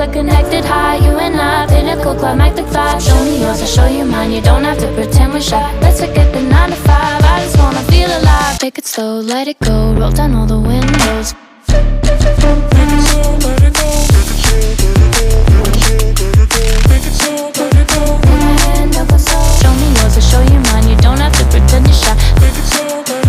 a connected high. You and I, pinnacle, climactic vibe. Show me yours, I'll show you mine. You don't have to pretend we're shy. Let's forget the 9 to 5. I just wanna feel alive. Take it slow, let it go. Roll down all the windows. Show me yours, I'll show you mine. You don't have to pretend you're shy. Take it slow, let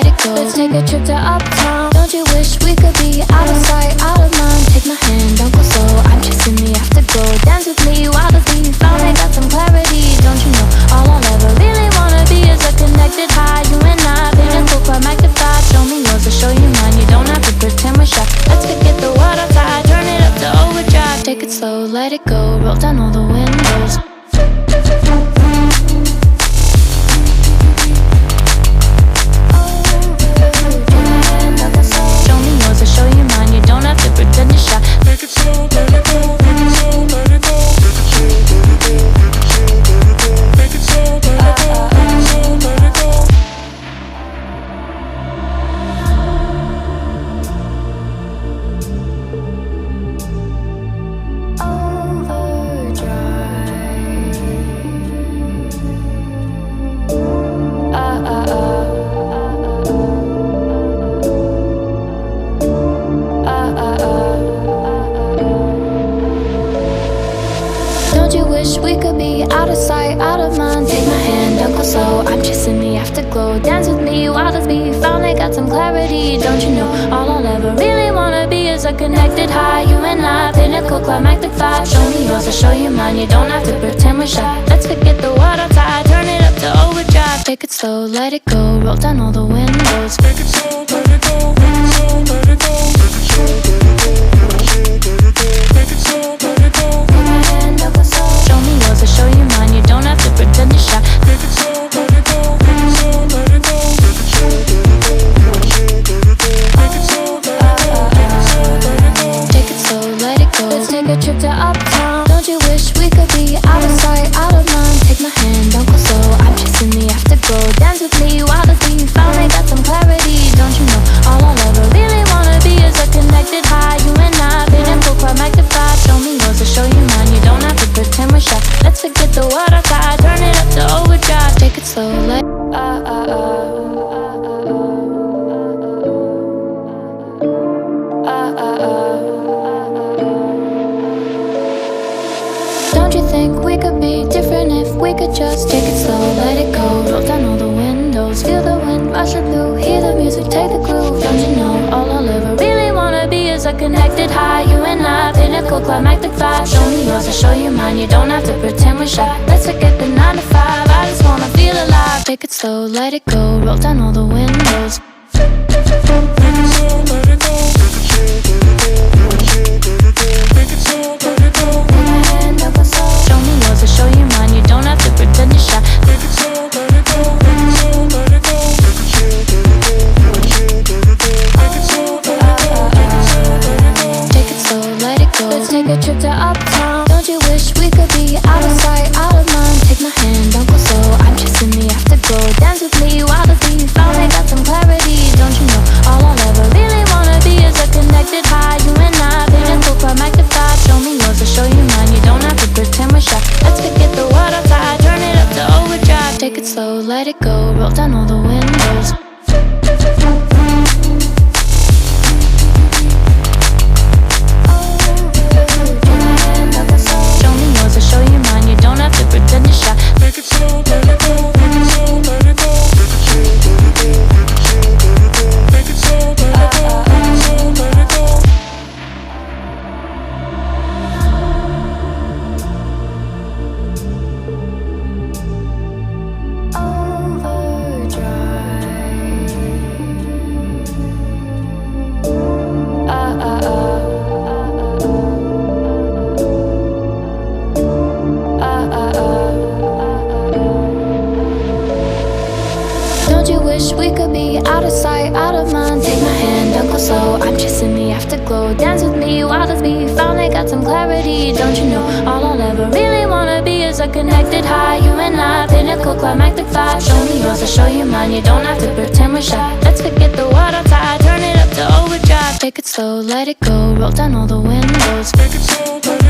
it go. Let's take a trip to uptown. Don't you wish we could be out of sight, out of mind? Take my hand, don't go slow. I'm chasing the afterglow. Dance with me while the beat finally got some clarity. Don't you know all I'll ever really wanna be is a connected high. You and I, pinnacle, climactic vibe. Show me yours, I'll show you mine. You don't have to pretend we're shy. Let's forget the world outside, turn it up to overdrive. Take it slow, let it go. Roll down all the windows. Pretend you're shy. Take it slow, let it go. Take it slow, let it go. Take it slow, let it go. Take it slow, let it go. Don't you wish we could be out of sight, out of mind? Take my hand, don't go slow. I'm chasing the afterglow. Dance with me while the beat finally got some clarity. Don't you know all I'll ever really wanna be is a connected high. You and I, pinnacle, climactic vibe. Show me yours, I'll show you mine. You don't have to pretend we're shy. Let's forget the world outside, turn it up to overdrive. Take it slow, let it go. Roll down all the windows. Take it slow, let it go. Take it slow, let it go. Take it slow, let it go. Take it slow, let it go. Take my hand, don't go slow. Show me yours, I'll show you mine. You don't have to pretend you're shy. Take it slow, let it go. Take it slow, let it go. Take it slow, let it go. Take it slow, let it go. Take it slow, let it go. Let's take a trip to uptown. Don't you wish we could be out of sight, out of mind? Take my hand, don't go slow. I'm chasing the afterglow. Dance with me while the beat finally got some clarity. Don't you know all I'll ever really wanna be is a connected high. You and I, pinnacle, climactic vibe. Show me yours, I'll show you mine. You don't have to pretend we're shy. Let's forget the world outside, turn it up to overdrive. Take it slow, let Don't you think we could be different if we could just take it slow, let it go. Roll down all the windows, feel the wind rushing through, hear the music, take the groove. Don't you know all I'll ever really wanna be is a connected high. You and I, pinnacle, climactic vibe. Show me yours, I'll show you mine. You don't have to pretend we're shy. Let's forget the 9 to 5. I just wanna feel alive. Take it slow, let it go. Roll down all the windows. Take it slow, let it go. Take it slow, let it go. Take my hand, don't go slow. Show me yours, I'll show you mine. You don't have to pretend you're shy. Take it slow, let it go. Take it slow, let it go. Take it slow, let it go. Take it slow, let it go. Let's take a trip to uptown. Don't you wish we could be out of sight, out of mind? Take my hand, don't go slow. I'm chasing the afterglow. Dance with me while the beat finally got some clarity. Don't you know all I'll ever really wanna be is a connected high. You and I, pinnacle, climactic vibe. Show me yours, I'll show you mine. You don't have to pretend we're shy. Let's forget the world outside, turn it up to overdrive. Take it slow, let it go. Roll down all the windows. Show me yours, I'll show you mine. You don't have to pretend you're shy. Take it slow, let it go. Take it slow, let it go. Take it slow, let it go. Take it slow, let it go. Don't you wish we could be out of sight, out of mind? Take my hand, don't go slow. I'm chasing the afterglow. Dance with me while the beat finally got some clarity. Don't you know all I'll ever really wanna be is a connected high. You and I, pinnacle, climactic vibe. Show me yours, I'll show you mine. You don't have to pretend we're shy. Let's forget the water tide, turn it up to overdrive. Take it slow, let it go, roll down all the windows. Take it slow, let